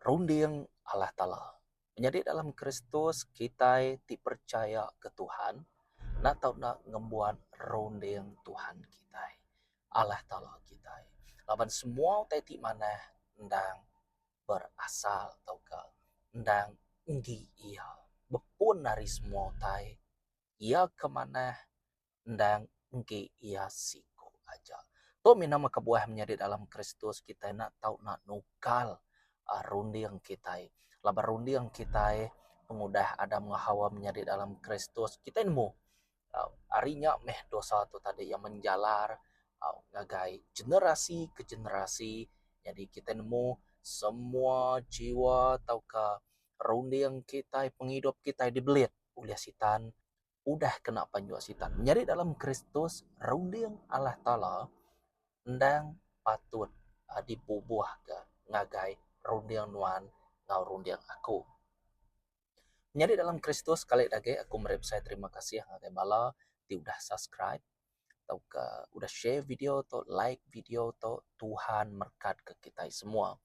Runding Allah Ta'ala. Menjadi dalam Kristus kita dipercaya ke Tuhan, nak tahu nak ngembuan runding Tuhan kita. Allah Ta'ala kita. Laban semua tadi mana ndang berasal atau ke ndang nggi ia. Bepun dari semua tai, ia kemana ndang nggi ia siku aja. To minama kebuah menjadi dalam Kristus kita nak tahu nak nukal runding kita. Laba runding kita pengudah Adam Hawa menjadi dalam Kristus kita nemu arinya meh dosa tu tadi yang menjalar ngagai generasi ke generasi. Jadi kita nemu semua jiwa atau ke runding kita penghidup kita dibelit oleh setan, udah kena panjua setan. Menjadi dalam Kristus runding Allah Ta'ala ndang patut dibubuh ke ngagai runding nuan ngau runding aku. Menjadi dalam Kristus kali lagi aku merip saya terima kasih ngagai bala di udah subscribe atau ke udah share video atau like video atau Tuhan berkat ke kita semua.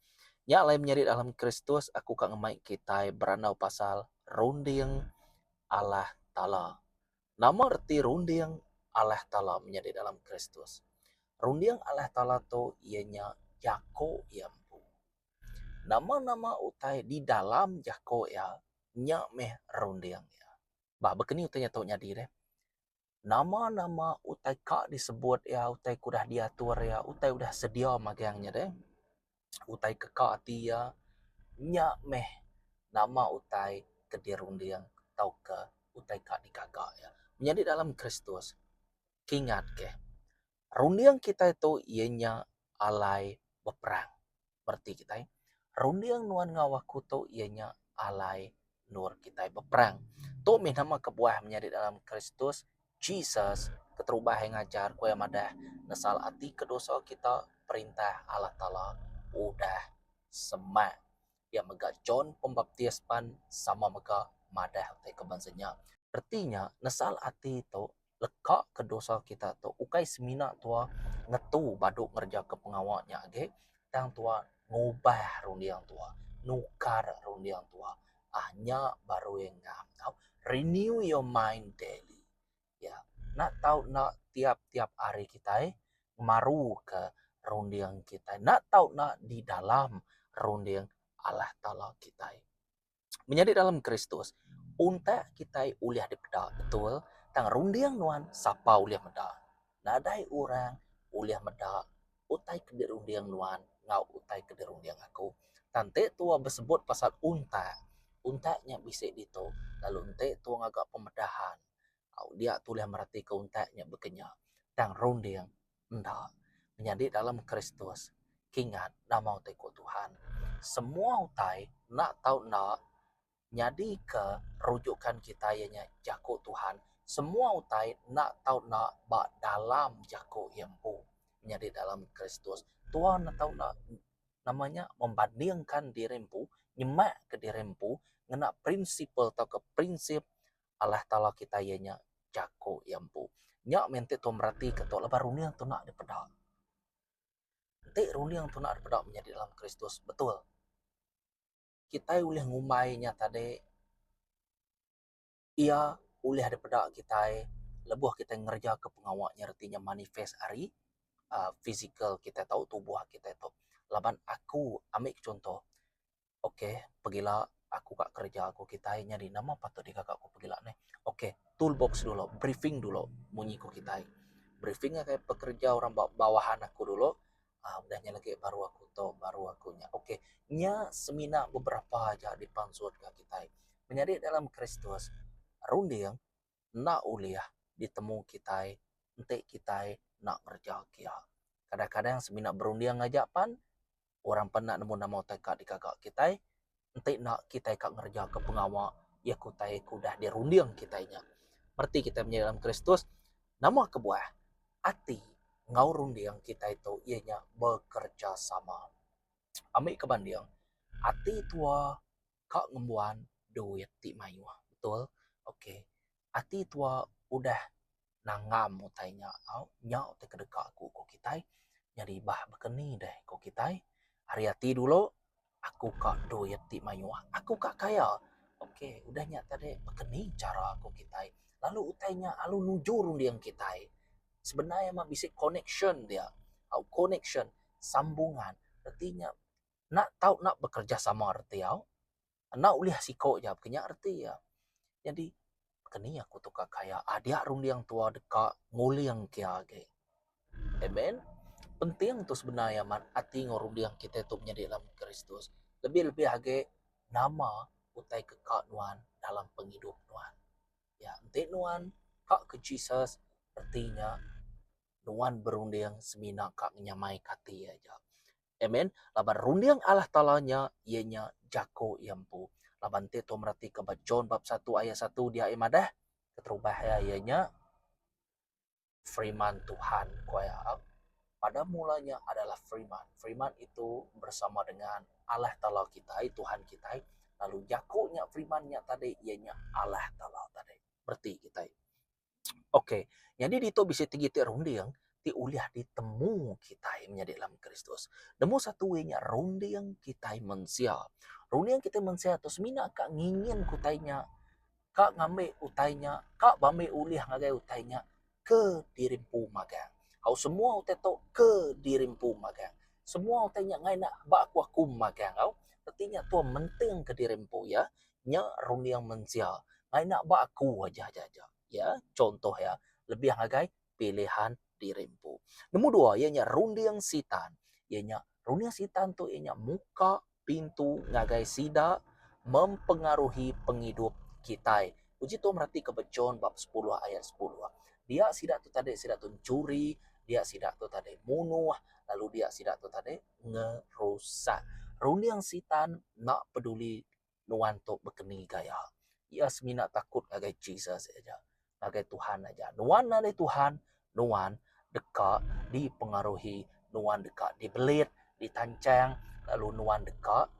Ya lain menjadi dalam Kristus aku kak ngemai kita beranau pasal runding Allah Ta'ala. Nama arti runding Allah Ta'ala menjadi dalam Kristus. Runding Allah Ta'ala tu ianya jako yampu. Nama-nama utai di dalam jako ya nya meh runding ya. Bah bekeni utanya tau nyadi deh. Nama-nama utai kak disebut ya, utai kudah diatur ya, utai udah sedia magangnya deh. Utai kekak hati ya nya meh nama utai kedirundiang tau ke utai kak dikagak ya. Menjadi dalam Kristus kingat ke rundiang kita itu ianya alai beperang. Berarti kita rundiang nuan ngawaku tu ianya alai nur kita beperang. Tu nama kebuah menjadi dalam Kristus Jesus keterubah yang ngajar kue madah nesal hati kedosa kita perintah Allah Ta'ala udah semak yang mega John Pembaptispan sama mega madah te kebansanya. Artinya nesal hati itu lekak ke dosa kita tu ukai semina tua ngetu baduk ngerja ke pengawaknya age tang tua ngubah rundiang tua nukar rundiang tua hanya baru yang ngam tau renew your mind daily ya nak tahu nak tiap-tiap hari kita maru ke rundiang kita nak tahu nak di dalam rundiang Allah Ta'ala kita menjadi dalam Kristus unta kita uliah dipeda betul tang rundiang nuan sapa uliah meda nadai orang uliah meda utai kedirundiang nuan ngau utai kedirundiang aku tante tua bersebut pasal untanya bisa itu lalu ente tua ngagak pemedahan au dia tuliah merati ke untanya bekenya tang rundiang nda menjadi dalam Kristus kingat nama utai ku Tuhan semua utai nak tahu nak jadi ke rujukan kita ianya jako Tuhan. Semua utai nak tahu nak bak dalam jako yampu. Menjadi dalam Kristus. Tuhan nak tahu nak namanya membandingkan dirempu, nyemak ke dirempu, ngena prinsipal atau ke prinsip Allah Ta'ala kita ianya jako yampu. Nyak mente tu merati ketua lebar runiang tu nak dipedak. Nanti runiang tu nak dipedak menjadi dalam Kristus. Betul. Kita boleh ngumainya tadi ia boleh ada pedak kita lebuh kita ngerja ke pengawaknya artinya manifest hari physical kita tahu tubuh kita itu laban aku ambil contoh pergilah aku kak kerja aku kita nyari nama patut di kakak aku pergilah nih toolbox dulu briefing dulu bunyi ku kita briefingnya kayak pekerja orang bawahan aku dulu udahnya lagi baru aku tahu baru akunya nya semina beberapa aja dipansut ke kita menjadi dalam Kristus runding nak uliah ditemu kita ente kita nak kerja kia kadang-kadang semina berundiang ngajak pan orang pernah nemu nama teka di kakak kita ente nak kita kak ngerja ke pengawal ya kutai kudah di rundiang kita nya berarti kita menjadi dalam Kristus nama kebuah hati ngau rundiang kita itu ianya bekerja sama ambil kebandiang hati tua kak ngembuan duit ti mayu betul hati tua udah nangam utainya nyau te kedeka aku ko kita nyari bah bekeni deh ko kita hari hati dulu Aku kak duit ti mayuah, aku kak kaya. Oke, udahnya tadi begini cara aku kitai. Lalu utainya alu nujur yang kitai. Sebenarnya mah bisa connection dia. Au connection, sambungan. Artinya nak tahu nak bekerja sama arti au. Nak uliah siko jawab kenya arti ya. Jadi kini aku tuh kak kaya adia rung yang tua dekat nguli yang kia ge. Amen. Penting tuh sebenarnya man ati ngorung yang kita tuh menjadi dalam Kristus. Lebih-lebih age nama utai kekak nuan dalam penghidup nuan. Ya, ente nuan kak ke Jesus artinya nuan berunding semina kak nyamai kati aja. Amen. Laban rundiang Allah talanya ianya jako yampu. Laban teto merati ke John bab 1 ayat 1 dia imadah keterubah ya ianya firman Tuhan kuaya. Pada mulanya adalah firman. Firman itu bersama dengan Allah Ta'ala kita, Tuhan kita. Lalu jakunya firmannya tadi, ianya Allah Ta'ala tadi. Berarti kita. Oke, jadi itu bisa tinggi rundi yang diuliah ditemu kita menjadi dalam Kristus. Demo satu nya rundi yang kita mensia. Rundi yang kita mensia terus mina kak ngingin kutainya. Kak ngambil utainya, kak bame uliah ngagai utainya ke dirimpu magang. Kau semua utai to ke dirimpu magang. Semua utainya ngai nak bak aku magang kau. Artinya tuh menting ke dirimpu ya. Nya rundi yang mensia. Ngai nak bak aku aja. Ya, contoh ya. Lebih ngagai pilihan dirimpu. Nomor dua, ianya rundi yang sitan. Ianya rundi yang sitan tuh ianya muka pintu ngagai sida mempengaruhi penghidup kita. Uji tu merhati ke John bab 10 ayat 10. Dia sidak tu tadi sidak tu curi, dia sidak tu tadi munuh, lalu dia sidak tu tadi ngerusak. Runi yang sitan nak peduli nuan tu berkeni gaya. Ia semina takut agai Jesus aja. Agai Tuhan aja. Nuan ada Tuhan, nuan dekat dipengaruhi, nuan dekat dibelit, ditancang, lalu nuan dekat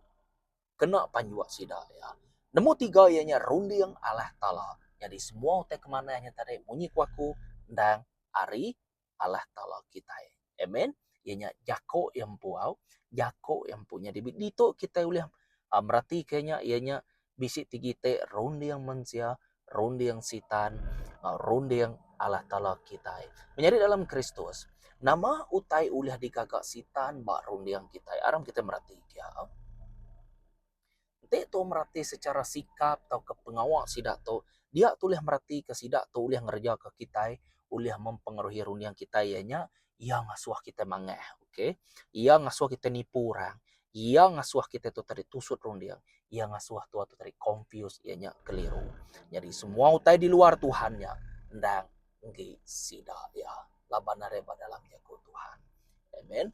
kena panjuak sidak ya. Nemu tiga ianya runding Allah Ta'ala. Jadi semua utai kemana hanya tadi munyi kuaku dan ari Allah Ta'ala kita. Amen. Ianya jako yang puau, jako yang punya. Di itu kita uliah merati kayaknya ianya bisik tigite runding manusia, runding sitan, runding Allah Ta'ala kita. Menjadi dalam Kristus. Nama utai uliah dikagak sitan bak runding kita. Aram kita merati ya. Tu merati secara sikap atau ke pengawal sidak tu dia tulis merati ke sidak tu uliah ngerja ke kita uliah mempengaruhi runiang kita ianya ia ngasuh kita mangeh okey ia ngasuh kita nipu orang ia ngasuh kita tu tadi tusut rundiang ia ngasuh tu tadi confuse ianya keliru jadi semua utai di luar Tuhannya ndang ngi sidak ya labanare dalam jago Tuhan amen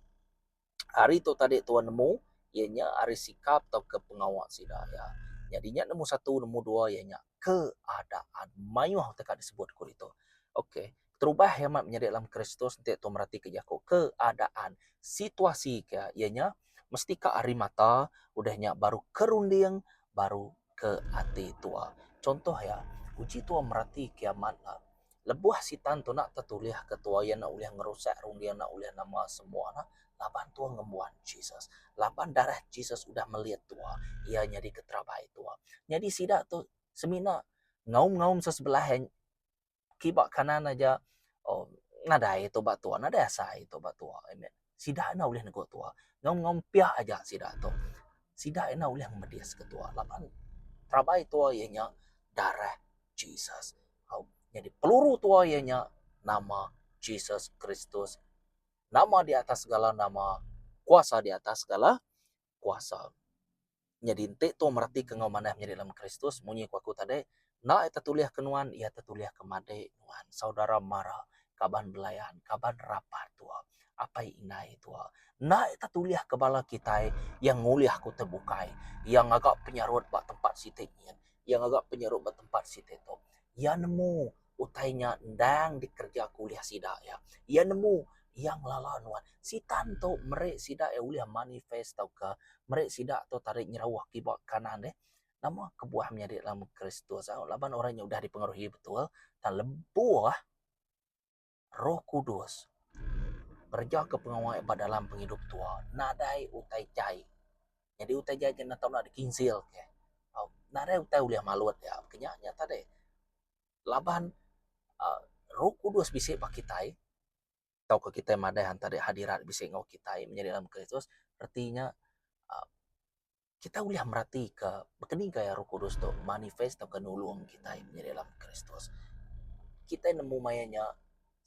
hari tu tadi tuan nemu ianya hari sikap atau ke pengawal sida ya. Jadinya nemu satu, nemu dua ianya keadaan. Mayuh tekat disebut kur itu. Okey. Terubah hemat menjadi dalam Kristus nanti tu merati ke jako keadaan situasi ke ianya mesti ke hari mata udahnya baru kerunding baru ke hati tua. Contoh ya, uji tua merati kiamat lah. Lebuh sitan tu nak tertuliah ketua yang nak uliah ngerusak rundiang nak uliah nama semua nak laban tua ngembuan Jesus. Laban darah Jesus udah melihat tua. Ia jadi keterabai tua. Jadi sidak tu semina ngaum-ngaum sesebelah yang kibak kanan aja. Oh, nadai itu bak tua. Nadai asa itu bak tua. Amen. Sidak na boleh nego tua. Ngaum-ngaum piak aja sidak tu. Sidak na boleh medias ketua. Laban terabai tua ianya darah Jesus. Jadi peluru tua ianya nama Jesus Kristus nama di atas segala nama, kuasa di atas segala kuasa. Jadi ente tu merti ke ngau mana menjadi dalam Kristus, munyi ku aku tadi, na eta tuliah kenuan, ia tertuliah kemade nuan. Saudara marah, kaban belayan, kaban rapat tua. Apa inai tua. Na eta tuliah kebala kita yang nguliah ku terbukai, yang agak penyarut bak tempat siteknya, yang agak penyarut bak tempat siteto. Ya nemu utainya ndang dikerja kuliah sidak ya. Ya nemu yang lalanuan. Si tanto merek sidak ya uliah manifest tau ke mereka sidak atau tarik nyerawah kibak kanan nama kebuah menjadi dalam Kristus laban orangnya udah dipengaruhi betul dan lebuah Roh Kudus berjaya ke pengawal dalam penghidup tua nadai utai cai Jadi utai jajan na tau na dikinsil ke. Nare utai uliah maluat ya. Kenyanya tadi laban uh, Roh Kudus bisa pakitai tau ke kita madai tadi hadirat bisa ngau kita menjadi dalam Kristus, artinya uh, kita uliah merati ke bekening kaya Roh Kudus tu manifest atau kenulung kita menjadi dalam Kristus. Kita nemu mayanya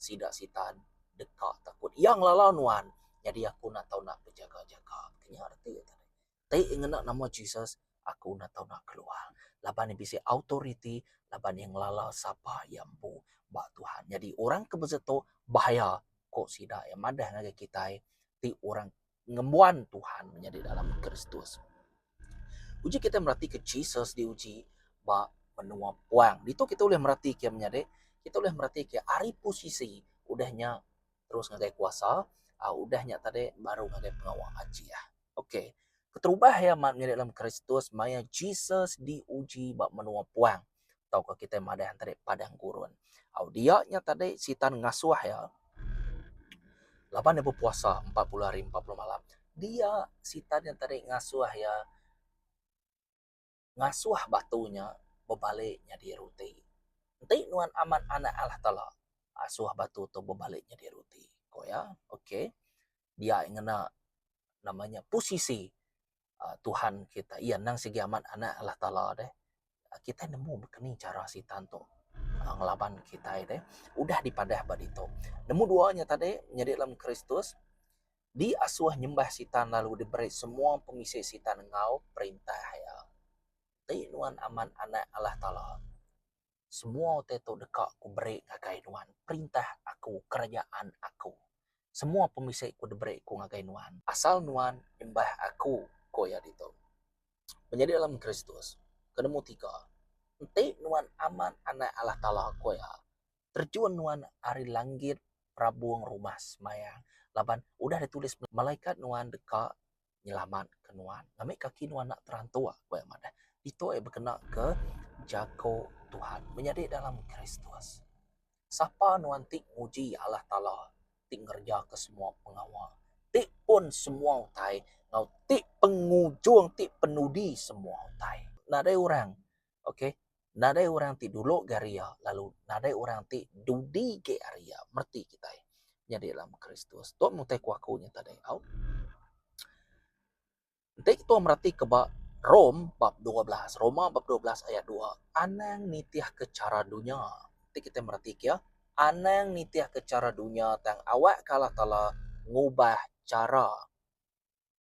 sidak sitan dekat takut yang lalanuan jadi aku nak tahu nak berjaga-jaga kenya arti tadi tapi ingin nama Jesus aku nak tahu nak keluar laban bisa authority laban yang lala sapa yang bu bak Tuhan jadi orang kebezeto bahaya kok sidak yang madah ngagai kita ti orang ngembuan Tuhan menjadi dalam Kristus uji kita merhati ke Jesus diuji bak menua puang itu kita boleh merhati ke menjadi kita boleh merhati ke hari posisi udahnya terus ngagai kuasa udahnya tadi baru ngagai pengawal haji ya oke keterubah ya menjadi dalam Kristus maya Jesus diuji bak menua puang tau ke kita madah tadi padang gurun dia nya tadi sitan ngasuh ya 8 puasa 40 hari 40 malam dia sitan yang tadi ngasuh ya ngasuh batunya bebaliknya di ruti. Nanti nuan aman anak Allah Ta'ala asuh batu tu bebaliknya di ruti. Kok ya, oke. Dia ingin namanya posisi Tuhan kita. Iya nang segi aman anak Allah Ta'ala deh. Kita nemu begini cara si tanto ngelaban kita deh. Udah dipadah badito. Nemu duanya tadi menjadi dalam Kristus. Di asuh nyembah sitan lalu diberi semua pemisih sitan ngau perintah ya. Nuan aman anak Allah Ta'ala semua teto dekat ku beri ngagai nuan perintah aku kerajaan aku semua pemisai ku diberi ku ngagai nuan asal nuan nyembah aku ko ya dito menjadi dalam Kristus kedemu 3 ente nuan aman anak Allah Ta'ala ko ya terjun nuan ari langit prabuang rumah semayang laban udah ditulis malaikat nuan dekat nyelamat ke nuan ngamik kaki nuan nak terantua ko ya mana itu berkena ke jago Tuhan menjadi dalam Kristus. Siapa nuan tik muji Allah Ta'ala tik ngerja ke semua pengawal. Tik pun semua utai. Ngau tik pengujung, tik penudi semua utai. Nadai orang, okay? Nadai orang tik dulu garia, lalu nadai orang tik dudi ke area. Merti kita menjadi dalam Kristus. Tuan mutai kuakunya tadi. Nanti kita merhati kebak Rom bab 12, Roma bab 12 ayat 2. Anang nitiah ke cara dunia. Nanti kita merhati ya. Anang nitiah ke cara dunia tang awak kalah tala ngubah cara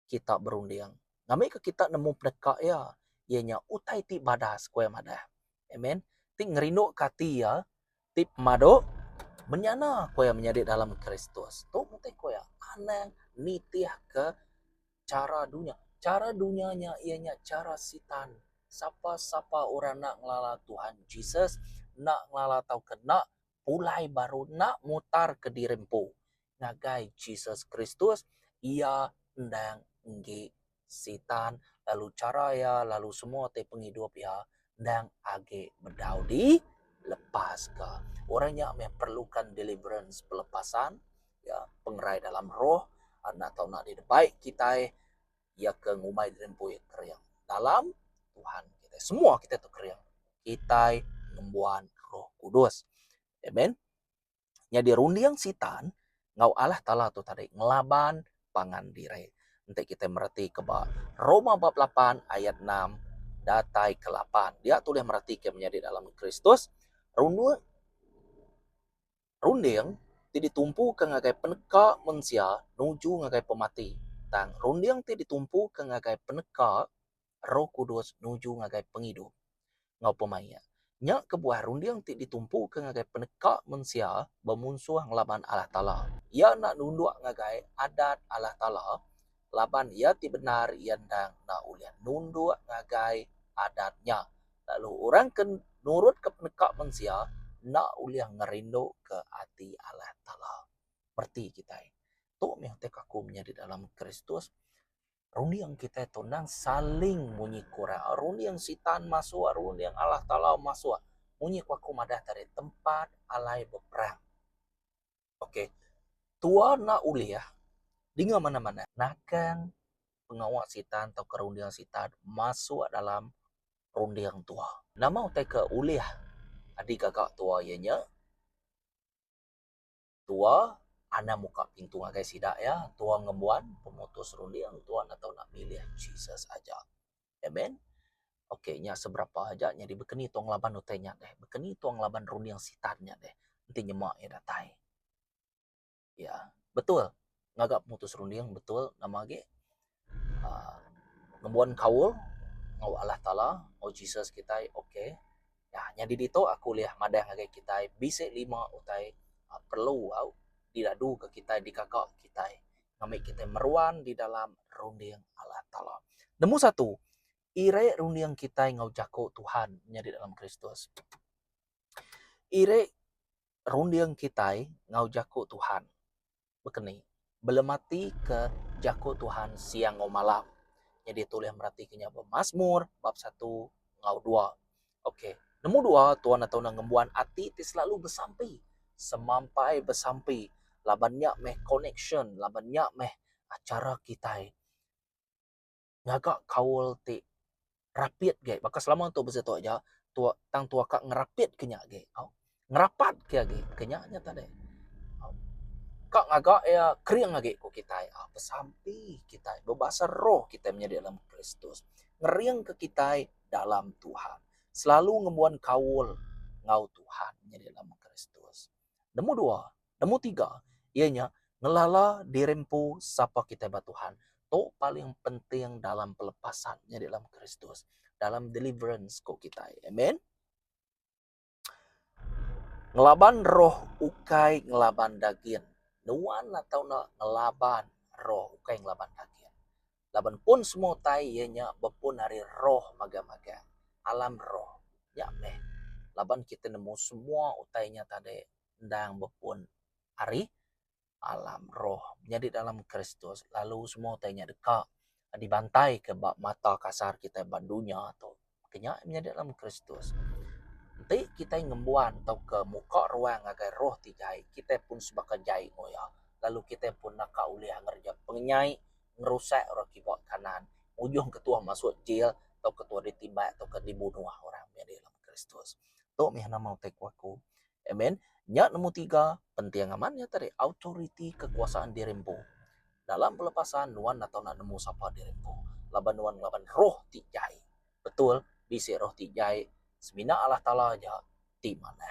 kita berunding. Ngamik ke kita nemu pendekak ya. Ianya utai ti badas kue madah. Amen. Ti ngerinuk kati ya. Ti mado menyana kue menjadi dalam Kristus. Tu mutai kue anang nitiah ke cara dunia. Cara dunianya ianya cara sitan. Siapa-siapa orang nak ngelala Tuhan Jesus, nak ngelala tau kena, pulai baru nak mutar ke dirempu. Ngagai Jesus Kristus, ia ndang nggi sitan, lalu cara ya, lalu semua te penghidup ya, ndang age bedau di lepas ke. Orang yang memerlukan deliverance, pelepasan, ya, pengerai dalam roh, anak tahu nak di baik kita ia ke ngumai dirempui keriang dalam Tuhan kita semua kita tu keriang kita ngembuan Roh Kudus amen jadi rundiang sitan ngau Allah Ta'ala tu tadi ngelaban pangan dire nanti kita merhati ke Roma bab 8 ayat 6 datai ke 8 dia tulis merhati ke menjadi dalam Kristus rundiang ditumpu ke ngagai peneka manusia nuju ngagai pemati tang rundiang ti ditumpu ke ngagai peneka Roh Kudus nuju ngagai penghidup ngau pemaya nya kebuah rundiang ti ditumpu ke ngagai peneka manusia bermunsuh ngelaban Allah Ta'ala ia nak nunduk ngagai adat Allah Ta'ala laban ia ti benar ia ndang nak ulian nunduk ngagai adatnya lalu orang ke nurut ke peneka manusia nak uliah ngerindu ke hati Allah Ta'ala. Berarti kita itu yang tekaku menjadi dalam Kristus. Rundi yang kita itu nang saling munyi kurang. Rundi yang sitan masuk, rundi yang Allah Ta'ala masuk. Munyi kuaku madah dari tempat alai berperang. Oke. Tua nak uliah. Dengan mana-mana. Nakang pengawak sitan atau kerundiang sitan masuk dalam rundiang tua. Nama utai ke uliah adik kakak tua ianya tua ana muka pintu ngagai sidak ya tua ngembuan pemutus rundiang tua atau nak milih Jesus aja. Amen. Oke, nya seberapa aja nya dibekeni tuang laban utainya deh. Bekeni tuang laban rundiang sitannya deh. Nanti nyemak ya datai. Ya, betul. Ngagak putus rundiang betul nama ge. Ngembuan kaul ngau Allah Ta'ala, ngau Jesus kita, oke. Ya, nya di dito aku lihat madah ngagai kita bisa 5 utai perlu au didadu ke kita di kakak kita. Ngamik kita meruan di dalam rundiang Allah Ta'ala. Nemu satu, ire rundiang kita ngau jako Tuhan nya di dalam Kristus. Ire rundiang kita ngau jako Tuhan. Bekeni, belum mati ke jako Tuhan siang ngau malam. Jadi tulis merhati kenya Mazmur bab 1 ngau 2. Oke. Nemu 2 Tuhan atau ngembuan ati ti selalu bersampai. Semampai bersampai. Labannya meh connection, labannya meh acara kita. Ngagak kaul ti rapid ge. Baka selama tu begitu aja tua tang tua kak ngerapit kenya ge. Ngerapat ke ge kenya nya tadi. Kak ngagak ya kriang lagi ku kita bersampai kita berbahasa roh kita menjadi dalam Kristus ngeriang ke kita dalam Tuhan selalu ngembuan kaul ngau Tuhan menjadi dalam Kristus. Nemu 2, nemu 3 ianya ngelala dirempu sapa kita ba Tuhan to paling penting dalam pelepasan menjadi dalam Kristus dalam deliverance ku kita. Amen. Ngelaban roh ukai ngelaban daging nuan atau na ngelaban roh ukai ngelaban daging. Laban pun semua tai ianya bepun hari roh maga-maga. Alam roh. Ya meh. Laban kita nemu semua utainya tadi ndang bepun hari alam roh. Jadi dalam Kristus. Lalu semua utainya dekat. Dibantai ke bak mata kasar kita bandunya atau kenyak menjadi dalam Kristus. Nanti kita ngembuan atau ke muka ruang agar roh tijai kita pun sebagai jai ngoya lalu kita pun nak kauliah ngerja pengenyai ngerusak orang kibot kanan ujung ketua masuk jail atau ketua ditibak atau ke dibunuh orang yang dalam Kristus tu mih nama utek waku. Amen. Nya nemu 3 penting amannya tadi authority kekuasaan dirempo dalam pelepasan nuan atau nak nemu sapa dirempo laban nuan laban roh tijai betul bisa roh tijai semina Allah Ta'ala aja di mana.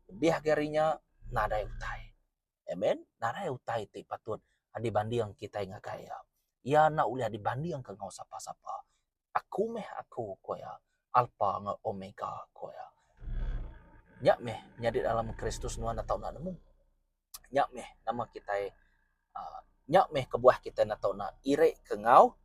Lebih agarinya nada utai. Amen. Nada utai ti patut dibanding kita yang kaya. Ya na ulah dibanding ke ngau sapa-sapa. Aku meh aku koya. Alpha nge omega koya. Nyak meh nyadi dalam Kristus nuan atau na nemu. Nyak meh nama kita nyak meh kebuah kita na tau na ire ke ngau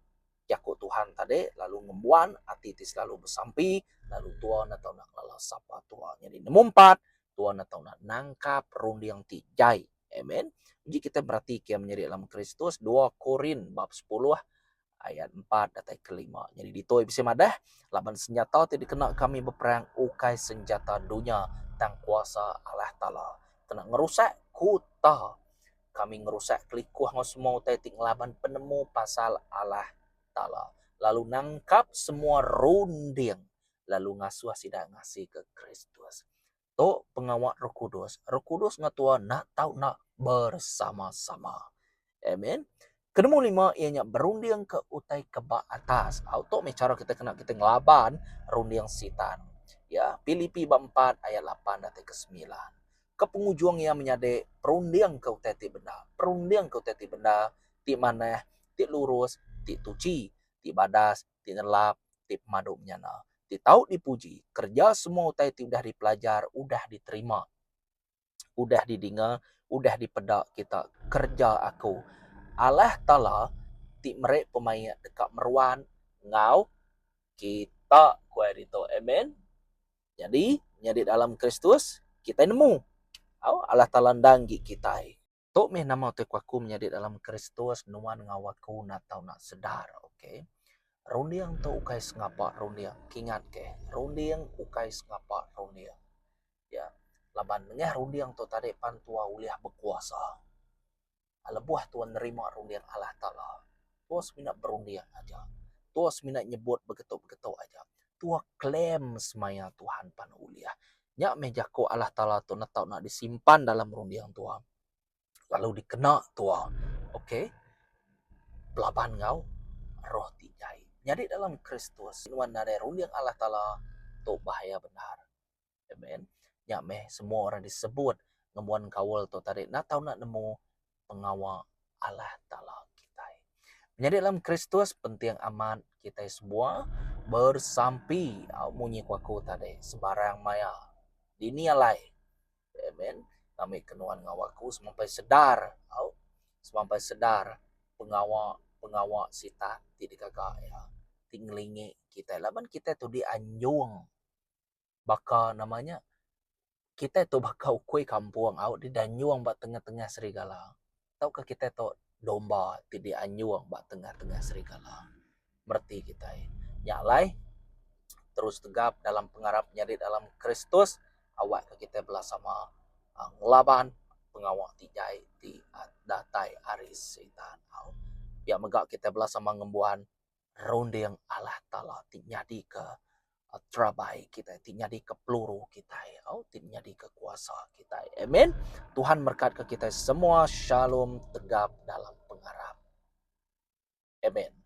Yaku Tuhan tadi lalu ngembuan hati ti selalu bersampi lalu Tuhan atau nak lala sapa Tuhan jadi nemu 4 Tuhan atau nak nangkap rundiang ti jai. Amen. Jadi kita berarti kia menjadi dalam Kristus 2 Korin bab 10 ayat 4 datai kelima. Jadi ditoi bisa madah laban senjata ti dikena kami berperang ukai senjata dunia tang kuasa Allah Ta'ala. Kena ngerusak kuta. Kami ngerusak kelikuh ngosmo tetik ngelaban penemu pasal Allah Ta'ala. Lalu nangkap semua runding. Lalu ngasuh sidak ngasih ke Kristus. To pengawak Roh Kudus. Roh Kudus ngatua nak tahu nak bersama-sama. Amen. Kedemu 5 ianya berunding ke utai kebak atas. Auto cara kita kena kita ngelaban runding sitan. Ya, Filipi bab 4 ayat 8 dan ke 9. Ke penghujung yang menyade perunding ke utai ti benda. Perunding ke utai ti benda. Ti mana, ti lurus, ti tuci, ti badas, ti nelap, ti pemadu menyana. Ti tahu dipuji. Kerja semua utai ti udah dipelajar, udah diterima. Udah didengar, udah dipedak kita. Kerja aku. Allah Ta'ala ti merek pemain dekat meruan ngau kita kuai itu. Amen. Jadi dalam Kristus kita nemu. Allah Ta'ala ndanggi kita. Tok meh nama te kuaku menjadi dalam Kristus nuan ngawaku na tau nak sedar. Okay. Rundiang to ukai ngapa rundiang. Kingat ke. Rundiang ukai ngapa rundiang. Ya. Laban ngeh rundiang to tadi pantua uliah berkuasa. Lebuah tuan nerima rundiang Allah Ta'ala. Tua semina berundian aja. Tua semina nyebut begitu-begitu aja. Tua klaim semaya Tuhan panuliah. Nyak meja ko Allah Ta'ala tu nak tahu nak disimpan dalam rundiang tua. Lalu dikena tua. Oke. Pelaban ngau roh tijai. Jadi dalam Kristus, inuan nare rundiang Allah Ta'ala tu bahaya benar. Amen. Nyak meh semua orang disebut ngemuan kawal tu tadi. Nak tahu nak nemu pengawal Allah Ta'ala kita. Jadi dalam Kristus penting amat kita semua bersampi munyi kuaku tadi sembarang maya dinialai. Amen. Kami kenuan ngawaku sampai sedar pengawak sita tidak kakak ya tinglingi kita laban kita tu dianjung baka namanya kita tu baka ukui kampung di danyuang ba tengah-tengah serigala. Tahukah kita tu domba di anyuang ba tengah-tengah serigala. Berarti kita nyalai terus tegap dalam pengarap nyari dalam Kristus awak ke kita belah sama ngelaban pengawak tijai di datai aris setan ya megak kita belah sama ngembuhan ronde yang Allah Ta'ala tinyadi ke terabai kita tinyadi ke peluru kita tinyadi ke kuasa kita. Amen. Tuhan berkat ke kita semua. Shalom tegap dalam pengarap. Amen.